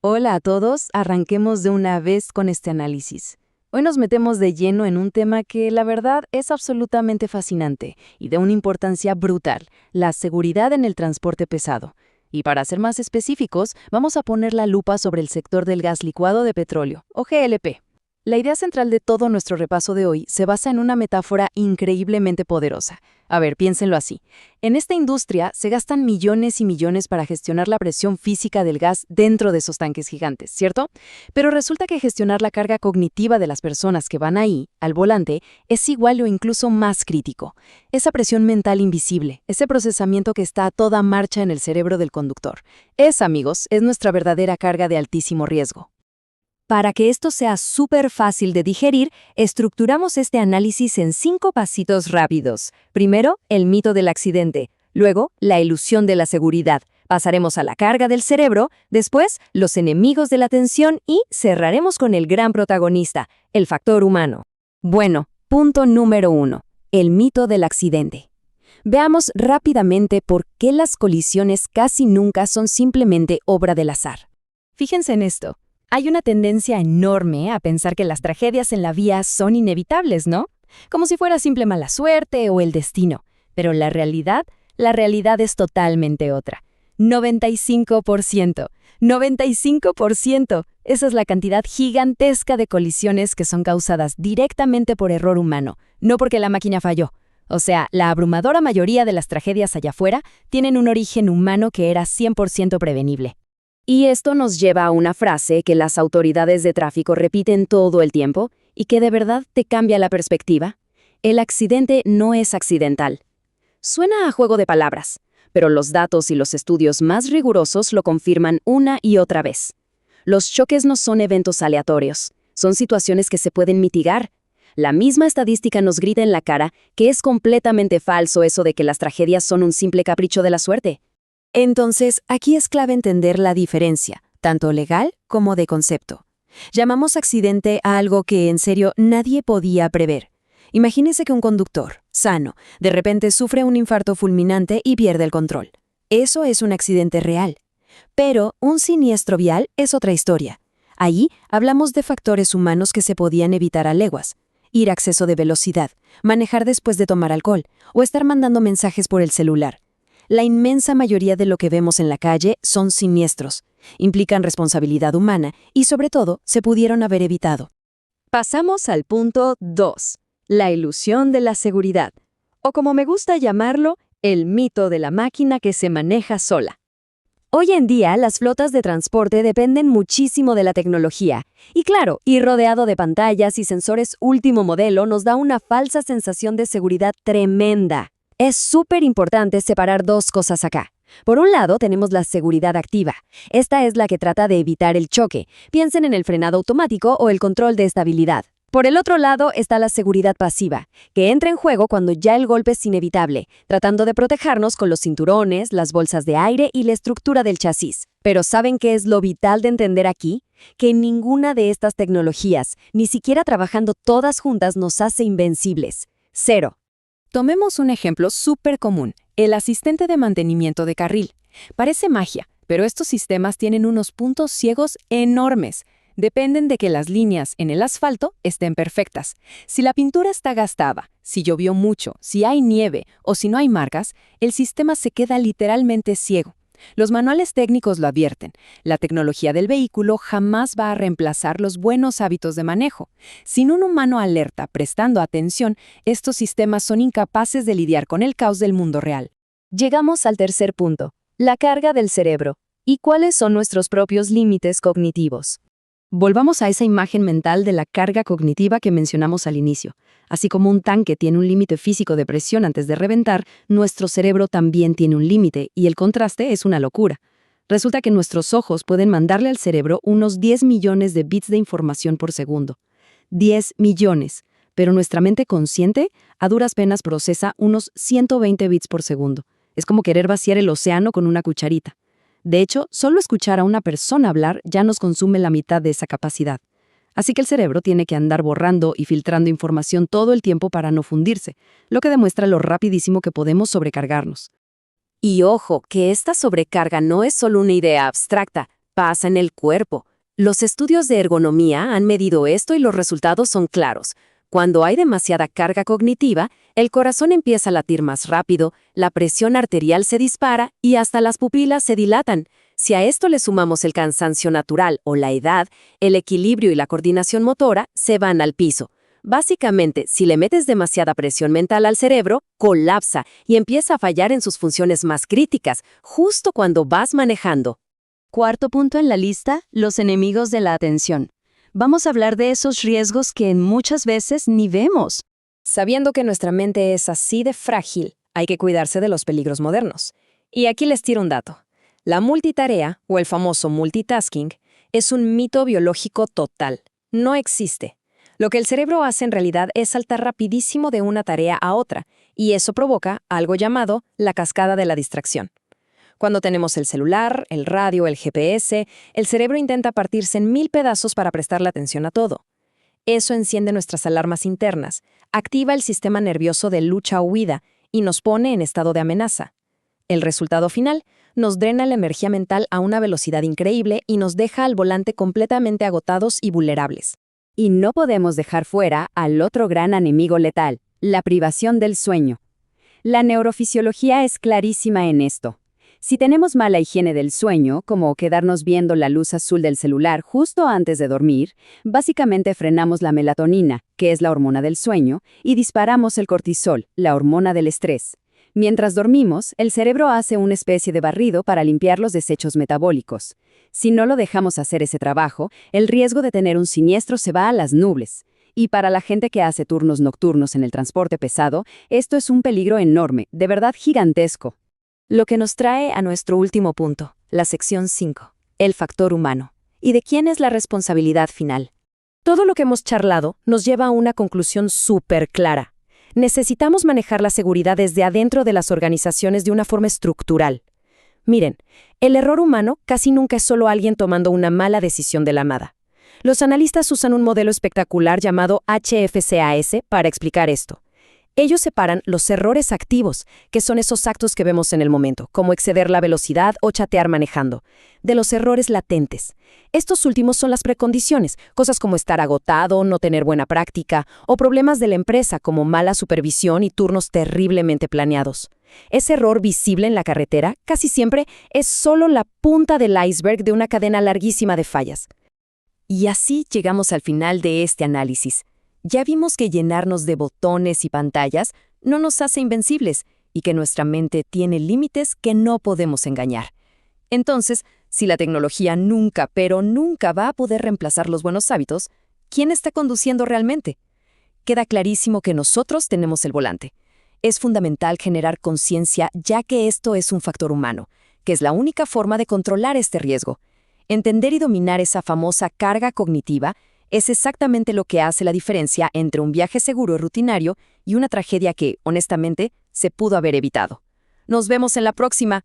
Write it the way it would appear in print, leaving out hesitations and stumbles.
Hola a todos, arranquemos de una vez con este análisis. Hoy nos metemos de lleno en un tema que la verdad es absolutamente fascinante y de una importancia brutal, la seguridad en el transporte pesado. Y para ser más específicos, vamos a poner la lupa sobre el sector del gas licuado de petróleo, o GLP. La idea central de todo nuestro repaso de hoy se basa en una metáfora increíblemente poderosa. A ver, piénsenlo así. En esta industria se gastan millones y millones para gestionar la presión física del gas dentro de esos tanques gigantes, ¿cierto? Pero resulta que gestionar la carga cognitiva de las personas que van ahí, al volante, es igual o incluso más crítico. Esa presión mental invisible, ese procesamiento que está a toda marcha en el cerebro del conductor. Amigos, es nuestra verdadera carga de altísimo riesgo. Para que esto sea súper fácil de digerir, estructuramos este análisis en 5 pasitos rápidos. Primero, el mito del accidente. Luego, la ilusión de la seguridad. Pasaremos a la carga del cerebro, después, los enemigos de la atención y cerraremos con el gran protagonista, el factor humano. Bueno, punto número 1. El mito del accidente. Veamos rápidamente por qué las colisiones casi nunca son simplemente obra del azar. Fíjense en esto. Hay una tendencia enorme a pensar que las tragedias en la vía son inevitables, ¿no? Como si fuera simple mala suerte o el destino. Pero la realidad es totalmente otra. 95%. 95%. Esa es la cantidad gigantesca de colisiones que son causadas directamente por error humano, no porque la máquina falló. O sea, la abrumadora mayoría de las tragedias allá afuera tienen un origen humano que era 100% prevenible. Y esto nos lleva a una frase que las autoridades de tráfico repiten todo el tiempo y que de verdad te cambia la perspectiva. El accidente no es accidental. Suena a juego de palabras, pero los datos y los estudios más rigurosos lo confirman una y otra vez. Los choques no son eventos aleatorios, son situaciones que se pueden mitigar. La misma estadística nos grita en la cara que es completamente falso eso de que las tragedias son un simple capricho de la suerte. Entonces, aquí es clave entender la diferencia, tanto legal como de concepto. Llamamos accidente a algo que, en serio, nadie podía prever. Imagínese que un conductor, sano, de repente sufre un infarto fulminante y pierde el control. Eso es un accidente real. Pero un siniestro vial es otra historia. Allí hablamos de factores humanos que se podían evitar a leguas. Ir a exceso de velocidad, manejar después de tomar alcohol o estar mandando mensajes por el celular. La inmensa mayoría de lo que vemos en la calle son siniestros, implican responsabilidad humana y, sobre todo, se pudieron haber evitado. Pasamos al punto 2, la ilusión de la seguridad, o como me gusta llamarlo, el mito de la máquina que se maneja sola. Hoy en día, las flotas de transporte dependen muchísimo de la tecnología. Y claro, ir rodeado de pantallas y sensores último modelo nos da una falsa sensación de seguridad tremenda. Es súper importante separar dos cosas acá. Por un lado, tenemos la seguridad activa. Esta es la que trata de evitar el choque. Piensen en el frenado automático o el control de estabilidad. Por el otro lado está la seguridad pasiva, que entra en juego cuando ya el golpe es inevitable, tratando de protegernos con los cinturones, las bolsas de aire y la estructura del chasis. Pero ¿saben qué es lo vital de entender aquí? Que ninguna de estas tecnologías, ni siquiera trabajando todas juntas, nos hace invencibles. Cero. Tomemos un ejemplo súper común, el asistente de mantenimiento de carril. Parece magia, pero estos sistemas tienen unos puntos ciegos enormes. Dependen de que las líneas en el asfalto estén perfectas. Si la pintura está gastada, si llovió mucho, si hay nieve o si no hay marcas, el sistema se queda literalmente ciego. Los manuales técnicos lo advierten. La tecnología del vehículo jamás va a reemplazar los buenos hábitos de manejo. Sin un humano alerta, prestando atención, estos sistemas son incapaces de lidiar con el caos del mundo real. Llegamos al tercer punto, la carga del cerebro. ¿Y cuáles son nuestros propios límites cognitivos? Volvamos a esa imagen mental de la carga cognitiva que mencionamos al inicio. Así como un tanque tiene un límite físico de presión antes de reventar, nuestro cerebro también tiene un límite, y el contraste es una locura. Resulta que nuestros ojos pueden mandarle al cerebro unos 10 millones de bits de información por segundo. 10 millones. Pero nuestra mente consciente a duras penas procesa unos 120 bits por segundo. Es como querer vaciar el océano con una cucharita. De hecho, solo escuchar a una persona hablar ya nos consume la mitad de esa capacidad. Así que el cerebro tiene que andar borrando y filtrando información todo el tiempo para no fundirse, lo que demuestra lo rapidísimo que podemos sobrecargarnos. Y ojo, que esta sobrecarga no es solo una idea abstracta, pasa en el cuerpo. Los estudios de ergonomía han medido esto y los resultados son claros. Cuando hay demasiada carga cognitiva, el corazón empieza a latir más rápido, la presión arterial se dispara y hasta las pupilas se dilatan. Si a esto le sumamos el cansancio natural o la edad, el equilibrio y la coordinación motora se van al piso. Básicamente, si le metes demasiada presión mental al cerebro, colapsa y empieza a fallar en sus funciones más críticas, justo cuando vas manejando. Cuarto punto en la lista, los enemigos de la atención. Vamos a hablar de esos riesgos que muchas veces ni vemos. Sabiendo que nuestra mente es así de frágil, hay que cuidarse de los peligros modernos. Y aquí les tiro un dato. La multitarea, o el famoso multitasking, es un mito biológico total. No existe. Lo que el cerebro hace en realidad es saltar rapidísimo de una tarea a otra, y eso provoca algo llamado la cascada de la distracción. Cuando tenemos el celular, el radio, el GPS, el cerebro intenta partirse en 1000 pedazos para prestarle atención a todo. Eso enciende nuestras alarmas internas, activa el sistema nervioso de lucha o huida y nos pone en estado de amenaza. El resultado final nos drena la energía mental a una velocidad increíble y nos deja al volante completamente agotados y vulnerables. Y no podemos dejar fuera al otro gran enemigo letal, la privación del sueño. La neurofisiología es clarísima en esto. Si tenemos mala higiene del sueño, como quedarnos viendo la luz azul del celular justo antes de dormir, básicamente frenamos la melatonina, que es la hormona del sueño, y disparamos el cortisol, la hormona del estrés. Mientras dormimos, el cerebro hace una especie de barrido para limpiar los desechos metabólicos. Si no lo dejamos hacer ese trabajo, el riesgo de tener un siniestro se va a las nubes. Y para la gente que hace turnos nocturnos en el transporte pesado, esto es un peligro enorme, de verdad gigantesco. Lo que nos trae a nuestro último punto, la sección 5, el factor humano. ¿Y de quién es la responsabilidad final? Todo lo que hemos charlado nos lleva a una conclusión súper clara. Necesitamos manejar la seguridad desde adentro de las organizaciones de una forma estructural. Miren, el error humano casi nunca es solo alguien tomando una mala decisión de la nada. Los analistas usan un modelo espectacular llamado HFCAS para explicar esto. Ellos separan los errores activos, que son esos actos que vemos en el momento, como exceder la velocidad o chatear manejando, de los errores latentes. Estos últimos son las precondiciones, cosas como estar agotado, no tener buena práctica, o problemas de la empresa como mala supervisión y turnos terriblemente planeados. Ese error visible en la carretera casi siempre es solo la punta del iceberg de una cadena larguísima de fallas. Y así llegamos al final de este análisis. Ya vimos que llenarnos de botones y pantallas no nos hace invencibles y que nuestra mente tiene límites que no podemos engañar. Entonces, si la tecnología nunca, pero nunca va a poder reemplazar los buenos hábitos, ¿quién está conduciendo realmente? Queda clarísimo que nosotros tenemos el volante. Es fundamental generar conciencia ya que esto es un factor humano, que es la única forma de controlar este riesgo. Entender y dominar esa famosa carga cognitiva es exactamente lo que hace la diferencia entre un viaje seguro y rutinario y una tragedia que, honestamente, se pudo haber evitado. Nos vemos en la próxima.